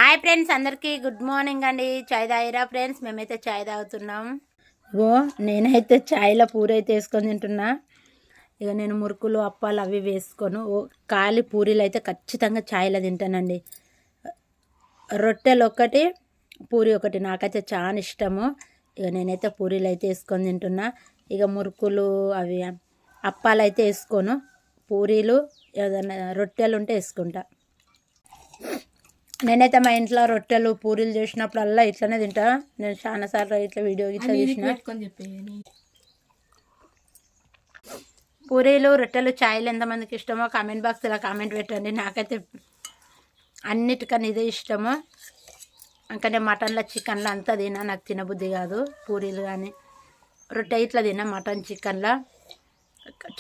Hi friends, అందరికీ good morning అండి. చాయ్ తాగిరా friends? మేమైతే చాయ్ తాగుతున్నాం. ఇగో నేనైతే చాయ్లో పూరి అయితే వేసుకొని తింటున్నా. ఇక నేను మురుకులు అప్పాలు అవి వేసుకోను. ఖాళీ పూరీలు అయితే ఖచ్చితంగా చాయ్లో తింటానండి. రొట్టెలు ఒకటి, పూరి ఒకటి నాకైతే చాలా ఇష్టము. ఇక నేనైతే పూరీలు అయితే వేసుకొని తింటున్నా. ఇక మురుకులు అవి అప్పాలు అయితే వేసుకోను. పూరీలు ఏదైనా రొట్టెలు ఉంటే వేసుకుంటా. నేనైతే మా ఇంట్లో రొట్టెలు పూరీలు చేసినప్పుడల్లా ఇట్లనే తింటా. నేను చాలాసార్లు ఇట్లా వీడియో ఇట్లా చూసిన. పూరీలు రొట్టెలు చాయ్లు ఎంతమందికి ఇష్టమో కామెంట్ బాక్స్లో కామెంట్ పెట్టండి. నాకైతే అన్నిటికన్నా ఇదే ఇష్టము. అందుకనే మటన్లో చికెన్లో అంతా తినా, నాకు తినబుద్ధి కాదు. పూరీలు కానీ రొట్టె ఇట్లా తినా, మటన్ చికెన్లో.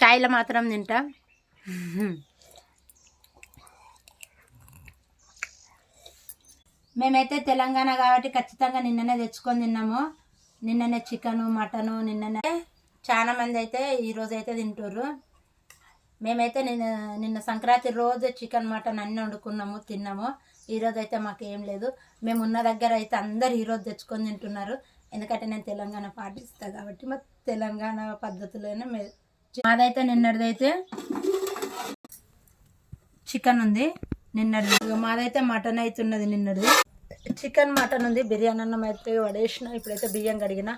చాయ్లో మాత్రం తింటా. మేమైతే తెలంగాణ కాబట్టి ఖచ్చితంగా నిన్ననే తెచ్చుకొని తిన్నాము. నిన్ననే చికెను మటను నిన్ననే. చాలా మంది అయితే ఈరోజు అయితే తింటారు. మేమైతే నిన్న సంక్రాంతి రోజు చికెన్ మటన్ అన్నీ వండుకున్నాము, తిన్నాము. ఈరోజు అయితే మాకు ఏం లేదు. మేము ఉన్న దగ్గర అయితే అందరు ఈరోజు తెచ్చుకొని తింటున్నారు. ఎందుకంటే నేను తెలంగాణ పాటిస్తాను కాబట్టి మా తెలంగాణ పద్ధతిలోనే మాదైతే నిన్నటిదైతే చికెన్ ఉంది. నిన్నటి మాదైతే మటన్ అయితే ఉన్నది. నిన్నటిది చికెన్ మటన్ ఉంది. బిర్యానీ అన్నం అయితే వడేసిన. ఇప్పుడైతే బియ్యం కడిగిన.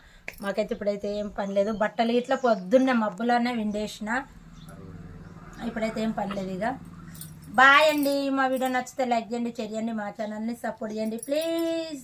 మాకైతే ఇప్పుడైతే ఏం పని లేదు. బట్టలు ఇట్లా పొద్దున్నే మబ్బులానే విండేసిన. ఇప్పుడైతే ఏం పని లేదు. ఇక బాయ్ అండి. మా వీడియో నచ్చితే లైక్ చేయండి, షేర్ చేయండి, మా ఛానల్ని సపోర్ట్ చేయండి ప్లీజ్.